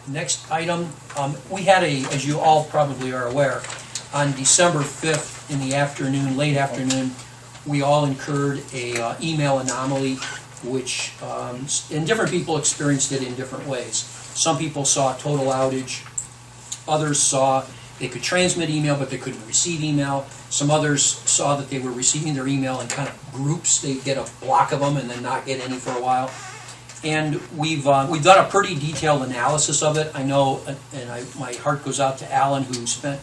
Next item, we had as you all probably are aware, on December 5th in the afternoon, late afternoon, we all incurred a email anomaly, which, and different people experienced it in different ways. Some people saw a total outage. Others saw they could transmit email, but they couldn't receive email. Some others saw that they were receiving their email in kind of groups. They'd get a block of them and then not get any for a while. And we've done a pretty detailed analysis of it. I know, my heart goes out to Alan, who spent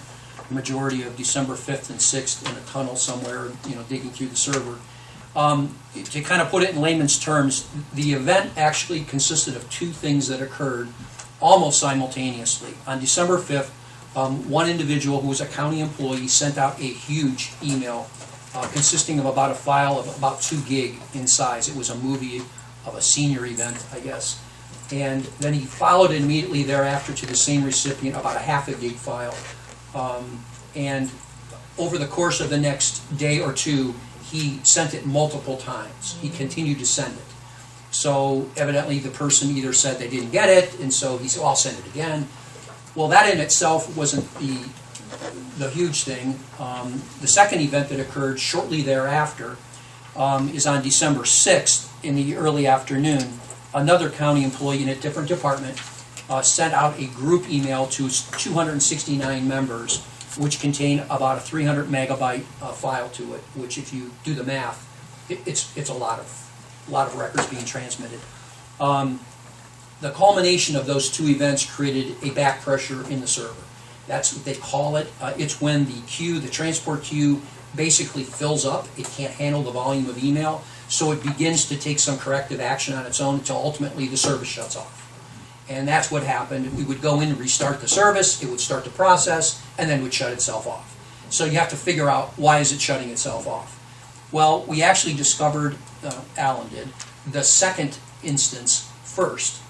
the majority of December 5th and 6th in a tunnel somewhere, digging through the server. To kind of put it in layman's terms, the event actually consisted of two things that occurred almost simultaneously. On December 5th, one individual who was a county employee sent out a huge email consisting of about a file of about 2 gig in size. It was a movie of a senior event, I guess. And then he followed it immediately thereafter to the same recipient, about a half a gig file. And over the course of the next day or two, he sent it multiple times. He continued to send it. So evidently the person either said they didn't get it, and so he said, well, I'll send it again. Well, that in itself wasn't the huge thing. The second event that occurred shortly thereafter is on December 6th in the early afternoon. Another county employee in a different department sent out a group email to 269 members, which contained about a 300 megabyte file to it, which if you do the math, it's a lot of records being transmitted. The culmination of those two events created a back pressure in the server. That's what they call it. It's when the transport queue basically fills up. It can't handle the volume of email, so it begins to take some corrective action on its own until ultimately the service shuts off. And that's what happened. We would go in and restart the service, it would start the process, and then would shut itself off. So you have to figure out, why is it shutting itself off? Well, we actually discovered, Alan did, the second instance first,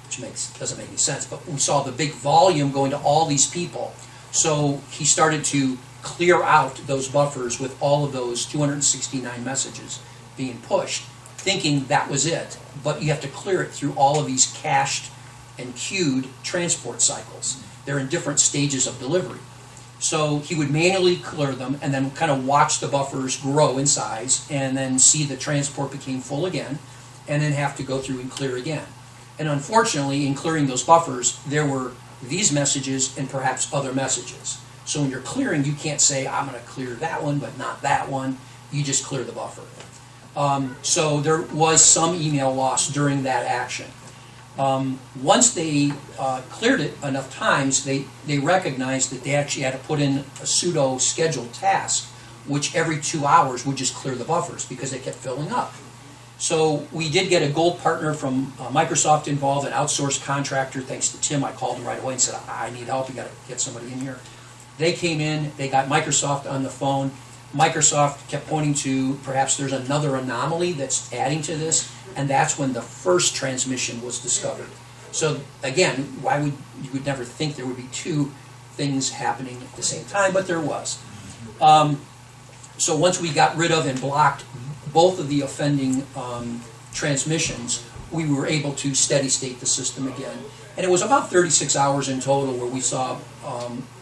which doesn't make any sense, but we saw the big volume going to all these people. So he started to clear out those buffers with all of those 269 messages being pushed, thinking that was it. But you have to clear it through all of these cached and queued transport cycles. They're in different stages of delivery. So he would manually clear them and then kind of watch the buffers grow in size and then see the transport became full again and then have to go through and clear again. And unfortunately, in clearing those buffers, there were these messages and perhaps other messages. So when you're clearing, you can't say, I'm going to clear that one, but not that one. You just clear the buffer. So there was some email loss during that action. Once they cleared it enough times, they recognized that they actually had to put in a pseudo scheduled task, which every 2 hours would just clear the buffers because they kept filling up. So we did get a gold partner from Microsoft involved, an outsourced contractor. Thanks to Tim, I called him right away and said, I need help, you got to get somebody in here. They came in, they got Microsoft on the phone. Microsoft kept pointing to perhaps there's another anomaly that's adding to this, and that's when the first transmission was discovered. So again, you would never think there would be two things happening at the same time, but there was. So once we got rid of and blocked both of the offending transmissions, we were able to steady state the system again. And it was about 36 hours in total where we saw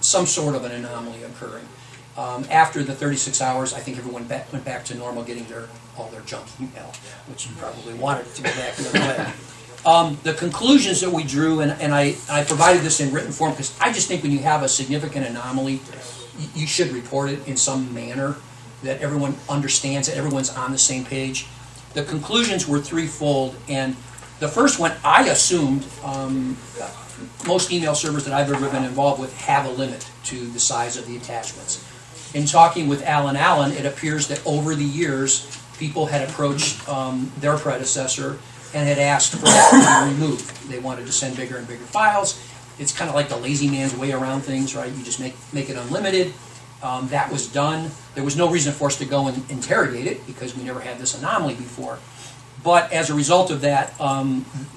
some sort of an anomaly occurring. After the 36 hours, I think everyone went back to normal, getting all their junk email, which you probably wanted it to go back the other way. The conclusions that we drew, and I provided this in written form because I just think when you have a significant anomaly, you should report it in some manner that everyone understands, that everyone's on the same page. The conclusions were threefold, and the first one, I assumed most email servers that I've ever been involved with have a limit to the size of the attachments. In talking with Alan Allen, it appears that over the years, people had approached their predecessor and had asked for that to be removed. They wanted to send bigger and bigger files. It's kind of like the lazy man's way around things, right? You just make it unlimited. That was done. There was no reason for us to go and interrogate it because we never had this anomaly before. But as a result of that,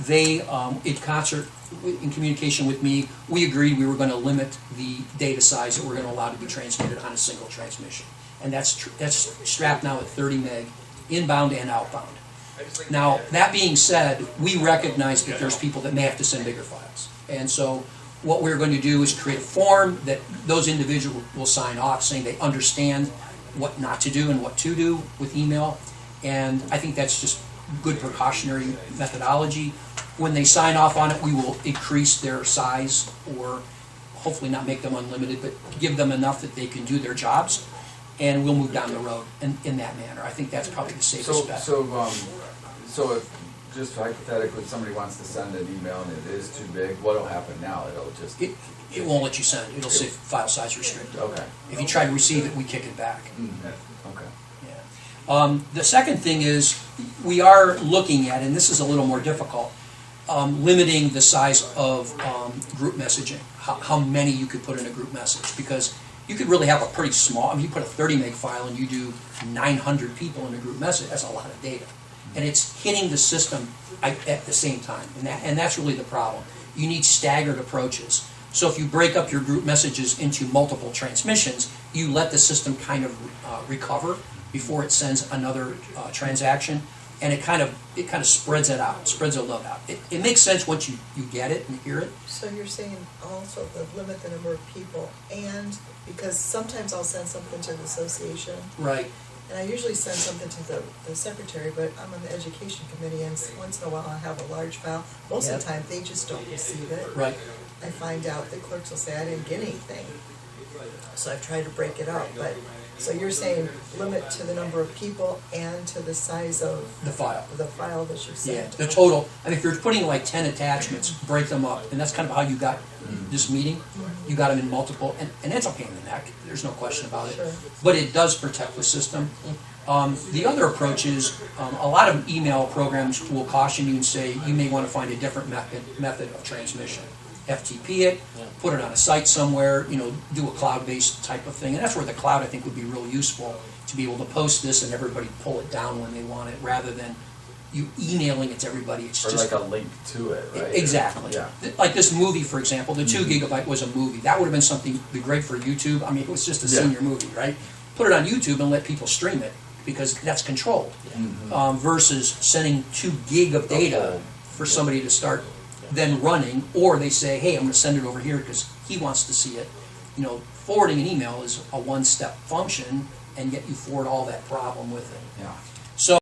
they, in concert, in communication with me, we agreed we were going to limit the data size that we're going to allow to be transmitted on a single transmission. And that's strapped now at 30 meg, inbound and outbound. Now, that being said, we recognize that there's people that may have to send bigger files. And so what we're going to do is create a form that those individuals will sign off saying they understand what not to do and what to do with email. And I think that's just good precautionary methodology. When they sign off on it, we will increase their size, or hopefully not make them unlimited, but give them enough that they can do their jobs, and we'll move down the road in that manner. I think that's probably the safest bet. So if, just hypothetically, somebody wants to send an email and it is too big, what'll happen now? It'll just... It won't let you send it. It'll say file size restricted. Okay. If you try to receive it, we kick it back. Okay. Yeah. The second thing is, we are looking at, and this is a little more difficult, limiting the size of group messaging, how many you could put in a group message, because you could really have a pretty small, I mean, you put a 30 meg file and you do 900 people in a group message, that's a lot of data. And it's hitting the system at the same time, and that's really the problem. You need staggered approaches. So if you break up your group messages into multiple transmissions, you let the system kind of recover before it sends another transaction, and it kind of spreads it out, spreads the load out. It makes sense once you get it and hear it. So you're saying also limit the number of people, and because sometimes I'll send something to the association. Right. And I usually send something to the secretary, but I'm on the education committee, and once in a while I have a large file. Most of the time, they just don't receive it. Right. I find out the clerks will say, I didn't get anything. So I've tried to break it up, but, so you're saying limit to the number of people and to the size of The file. the file that you send. Yeah, the total, I mean, if you're putting like 10 attachments, break them up, and that's kind of how you got this meeting. You got them in multiple, and it's a pain in the neck, there's no question about it. Sure. But it does protect the system. The other approach is, a lot of email programs will caution you and say, you may want to find a different method of transmission. FTP it, put it on a site somewhere, do a cloud-based type of thing. And that's where the cloud, I think, would be real useful, to be able to post this and everybody pull it down when they want it, rather than you emailing it to everybody. It's Or just like a link to it, right? Exactly. Yeah. Like this movie, for example, the 2 gigabyte was a movie. That would have been something be great for YouTube. I mean, it was just a senior movie, right? Put it on YouTube and let people stream it, because that's controlled. Versus sending 2 gig of data for somebody to start then running, or they say, hey, I'm going to send it over here because he wants to see it. Forwarding an email is a one-step function, and yet you forward all that problem with it. Yeah. So